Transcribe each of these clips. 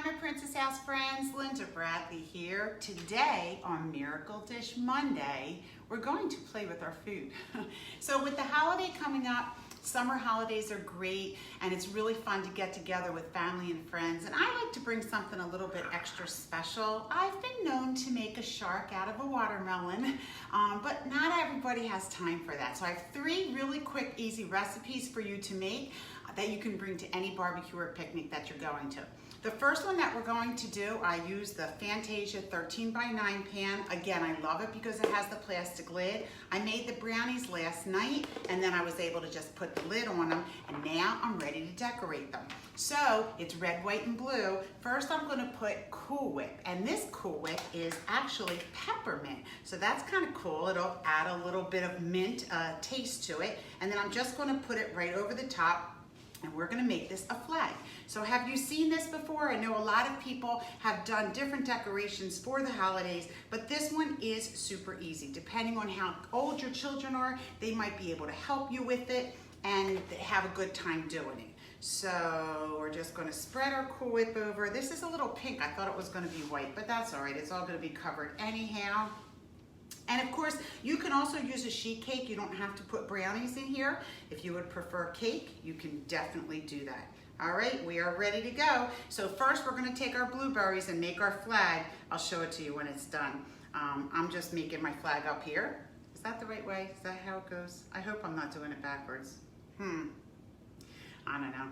Hi, my Princess House friends, Linda Bradley here. Today on Miracle Dish Monday, we're going to play with our food. So with the holiday coming up, summer holidays are great and it's really fun to get together with family and friends. And I like to bring something a little bit extra special. I've been known to make a shark out of a watermelon, but not everybody has time for that. So I have 3 really quick, easy recipes for you to make that you can bring to any barbecue or picnic that you're going to. The first one that we're going to do, I use the Fantasia 13x9 pan. Again, I love it because it has the plastic lid. I made the brownies last night and then I was able to just put the lid on them and now I'm ready to decorate them. So it's red, white, and blue. First I'm gonna put Cool Whip, and this Cool Whip is actually peppermint. So that's kind of cool. It'll add a little bit of mint taste to it. And then I'm just gonna put it right over the top and we're gonna make this a flag. So have you seen this before? I know a lot of people have done different decorations for the holidays, but this one is super easy. Depending on how old your children are, they might be able to help you with it and have a good time doing it. So we're just gonna spread our Cool Whip over. This is a little pink. I thought it was gonna be white, but that's all right. It's all gonna be covered anyhow. And of course, you can also use a sheet cake. You don't have to put brownies in here. If you would prefer cake, you can definitely do that. All right, we are ready to go. So first we're gonna take our blueberries and make our flag. I'll show it to you when it's done. I'm just making my flag up here. Is that the right way? Is that how it goes? I hope I'm not doing it backwards. I don't know.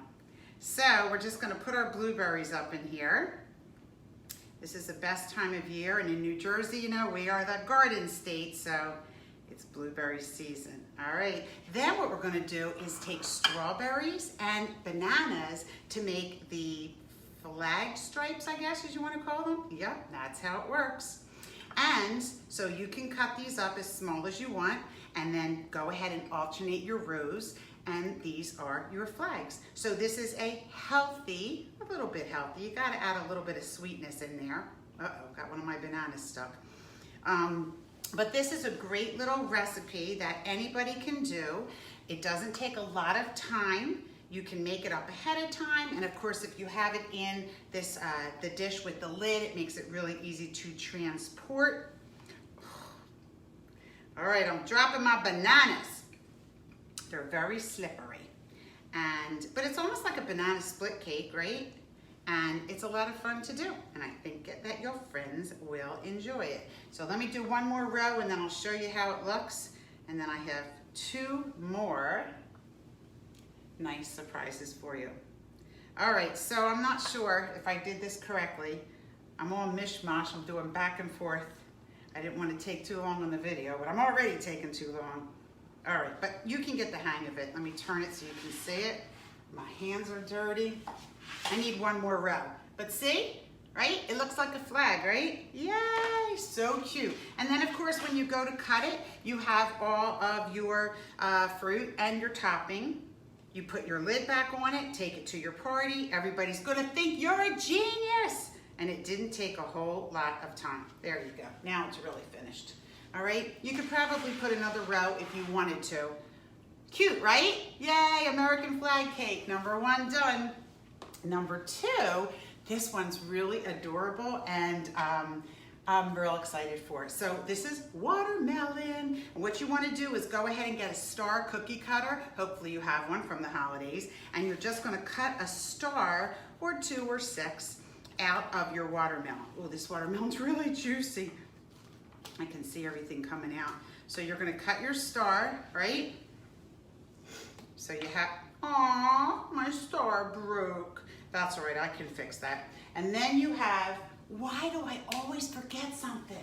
So we're just gonna put our blueberries up in here. This is the best time of year, and in New Jersey, you know, we are the garden state, so it's blueberry season. All right, then what we're gonna do is take strawberries and bananas to make the flag stripes, I guess, as you wanna call them. Yep, that's how it works. And so you can cut these up as small as you want, and then go ahead and alternate your rows, and these are your flags. So this is a little bit healthy. You gotta add a little bit of sweetness in there. Uh-oh, got one of my bananas stuck. But this is a great little recipe that anybody can do. It doesn't take a lot of time. You can make it up ahead of time. And of course, if you have it in this the dish with the lid, it makes it really easy to transport. All right, I'm dropping my bananas. They're very slippery. But it's almost like a banana split cake, right? And it's a lot of fun to do. And I think that your friends will enjoy it. So let me do one more row and then I'll show you how it looks. And then I have 2 more nice surprises for you. All right, so I'm not sure if I did this correctly. I'm all mishmash, I'm doing back and forth. I didn't want to take too long on the video, but I'm already taking too long. All right, but you can get the hang of it. Let me turn it so you can see it. My hands are dirty. I need one more row. But see, right? It looks like a flag, right? Yay, so cute. And then of course, when you go to cut it, you have all of your fruit and your topping. You put your lid back on it, take it to your party. Everybody's gonna think you're a genius. And it didn't take a whole lot of time. There you go. Now it's really finished. All right, you could probably put another row if you wanted to. Cute, right? Yay, American flag cake, number 1 done. Number 2, this one's really adorable and I'm real excited for it. So this is watermelon. And what you wanna do is go ahead and get a star cookie cutter. Hopefully you have one from the holidays. And you're just gonna cut a star or 2 or 6 out of your watermelon. Oh, this watermelon's really juicy. I can see everything coming out. So you're gonna cut your star, right? So you have, aw, my star broke. That's all right, I can fix that. And then you have, why do I always forget something?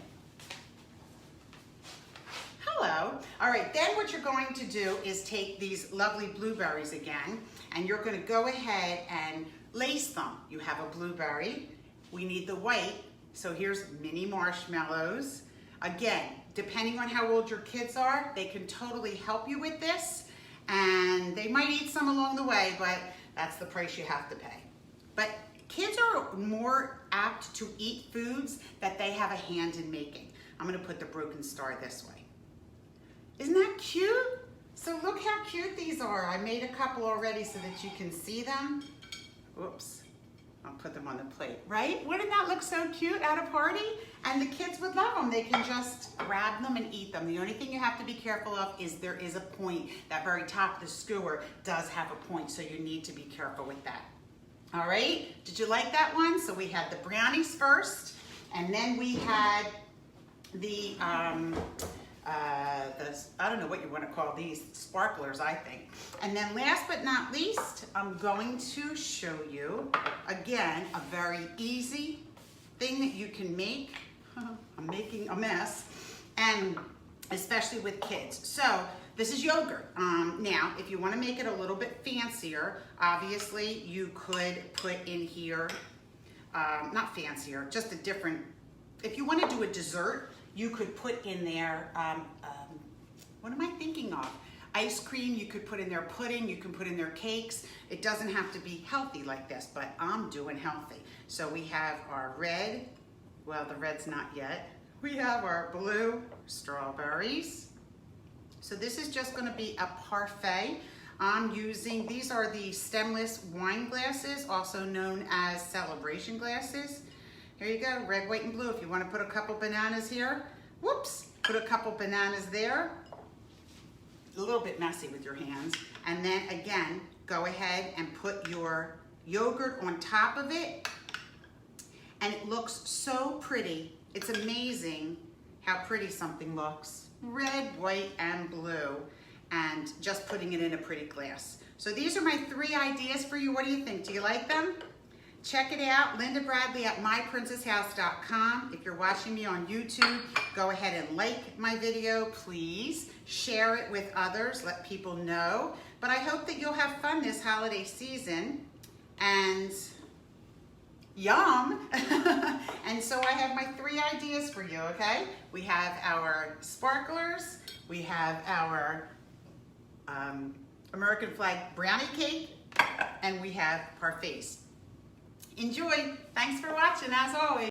Hello. All right, then what you're going to do is take these lovely blueberries again, and you're gonna go ahead and lace them. You have a blueberry. We need the white, so here's mini marshmallows. Again, depending on how old your kids are, they can totally help you with this, and they might eat some along the way, but that's the price you have to pay. But kids are more apt to eat foods that they have a hand in making. I'm gonna put the broken star this way. Isn't that cute? So look how cute these are. I made a couple already so that you can see them. Oops. I'll put them on the plate, right? Wouldn't that look so cute at a party? And the kids would love them. They can just grab them and eat them. The only thing you have to be careful of is there is a point. That very top of the skewer does have a point, so you need to be careful with that. All right, did you like that one? So we had the brownies first, and then we had the I don't know what you want to call these, sparklers, I think. And then last but not least, I'm going to show you, again, a very easy thing that you can make. I'm making a mess, and especially with kids. So this is yogurt. Now, if you want to make it a little bit fancier, obviously you could put in here, not fancier, just a different, if you want to do a dessert, you could put in there, what am I thinking of? Ice cream, you could put in there pudding, you can put in there cakes. It doesn't have to be healthy like this, but I'm doing healthy. So we have our red, well, the red's not yet. We have our blue strawberries. So this is just gonna be a parfait. I'm using, these are the stemless wine glasses, also known as celebration glasses. Here you go, red, white, and blue. If you want to put a couple bananas here, whoops, put a couple bananas there. A little bit messy with your hands. And then again, go ahead and put your yogurt on top of it. And it looks so pretty. It's amazing how pretty something looks. Red, white, and blue. And just putting it in a pretty glass. So these are my 3 ideas for you. What do you think? Do you like them? Check it out, Linda Bradley at myprincesshouse.com. If you're watching me on YouTube, go ahead and like my video, please. Share it with others, let people know. But I hope that you'll have fun this holiday season. And yum! And so I have my 3 ideas for you, okay? We have our sparklers, we have our American flag brownie cake, and we have parfaits. Enjoy. Thanks for watching, as always.